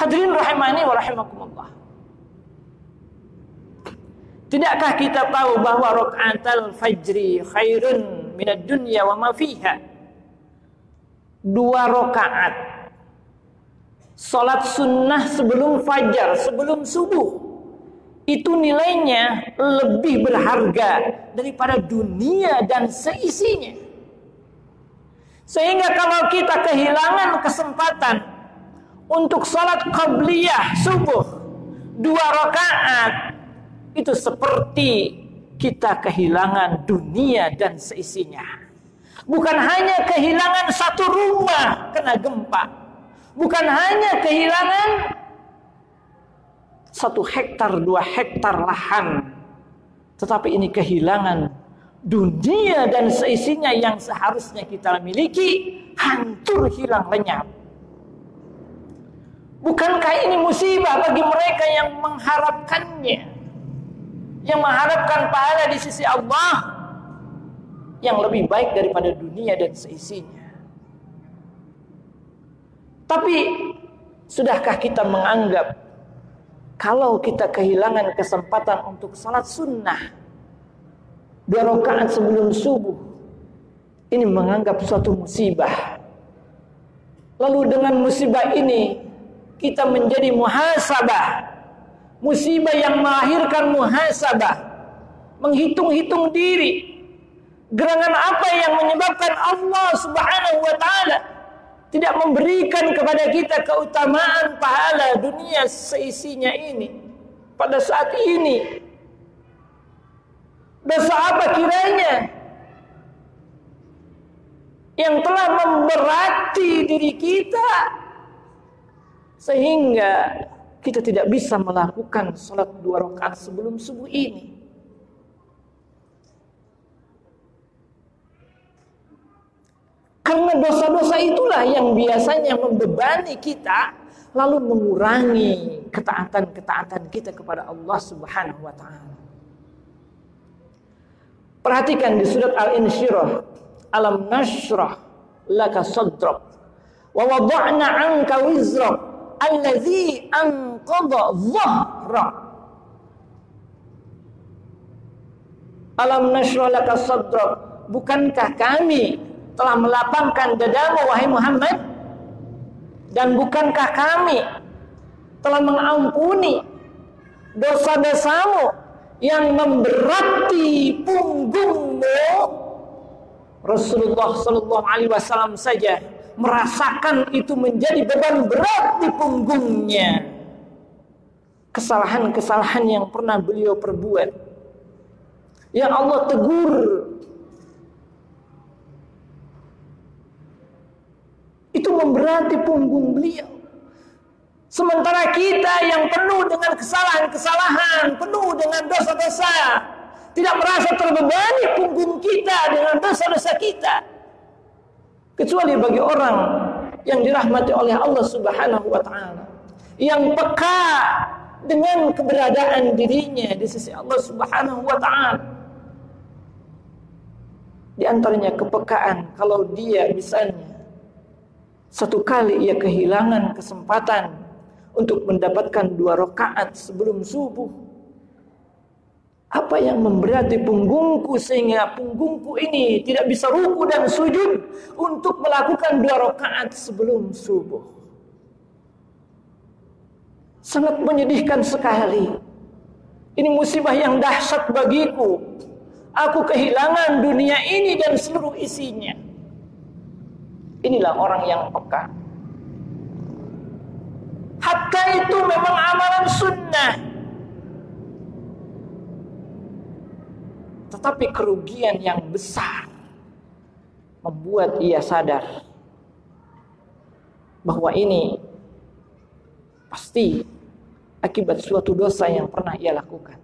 Hadirin rahimani wa rahimakumullah. Tidakkah kita tahu bahwa rakaatul fajri khairun minad dunya wa ma fiha? 2 rakaat salat sunnah sebelum fajar, sebelum subuh, itu nilainya lebih berharga daripada dunia dan seisinya. Sehingga kalau kita kehilangan kesempatan untuk salat qabliyah subuh 2 rakaat, itu seperti kita kehilangan dunia dan seisinya. Bukan hanya kehilangan satu rumah kena gempa, bukan hanya kehilangan 1 hektar, 2 hektar lahan, tetapi ini kehilangan dunia dan seisinya yang seharusnya kita miliki, hancur, hilang, lenyap. Bukankah ini musibah bagi mereka yang mengharapkannya, yang mengharapkan pahala di sisi Allah yang lebih baik daripada dunia dan seisinya? Tapi sudahkah kita menganggap kalau kita kehilangan kesempatan untuk salat sunnah 2 rakaat sebelum subuh, ini menganggap suatu musibah? Lalu dengan musibah ini kita menjadi muhasabah, musibah yang melahirkan muhasabah, menghitung-hitung diri. Gerangan apa yang menyebabkan Allah Subhanahu wa taala tidak memberikan kepada kita keutamaan pahala dunia seisinya ini pada saat ini? Dosa apa kiranya yang telah memberati diri kita sehingga kita tidak bisa melakukan salat 2 rakaat sebelum subuh ini? Karena dosa-dosa itulah yang biasanya membebani kita, lalu mengurangi ketaatan-ketaatan kita kepada Allah Subhanahu wa taala. Perhatikan di surat Al-Insyirah, alam nashrah laka sadrak wa wada'na 'anka wizrak allazi anqadha dhahrak. Alam nashrah laka sadrak, bukankah kami telah melapangkan dadamu wahai Muhammad, dan bukankah kami telah mengampuni dosa-dosamu yang memberati punggungmu? Rasulullah sallallahu alaihi wasallam saja merasakan itu menjadi beban berat di punggungnya. Kesalahan-kesalahan yang pernah beliau perbuat, yang Allah tegur, itu memberati punggung beliau. Sementara kita yang penuh dengan kesalahan-kesalahan, penuh dengan dosa-dosa, tidak merasa terbebani punggung kita dengan dosa-dosa kita. Kecuali bagi orang yang dirahmati oleh Allah Subhanahu wa taala, yang peka dengan keberadaan dirinya di sisi Allah Subhanahu wa taala. Di antaranya kepekaan kalau dia misalnya satu kali ia kehilangan kesempatan untuk mendapatkan 2 rakaat sebelum subuh. Apa yang memberati punggungku sehingga punggungku ini tidak bisa ruku dan sujud untuk melakukan 2 rakaat sebelum subuh? Sangat menyedihkan sekali. Ini musibah yang dahsyat bagiku. Aku kehilangan dunia ini dan seluruh isinya. Inilah orang yang peka. Hatta itu memang amalan sunnah, tetapi kerugian yang besar membuat ia sadar bahwa ini pasti akibat suatu dosa yang pernah ia lakukan.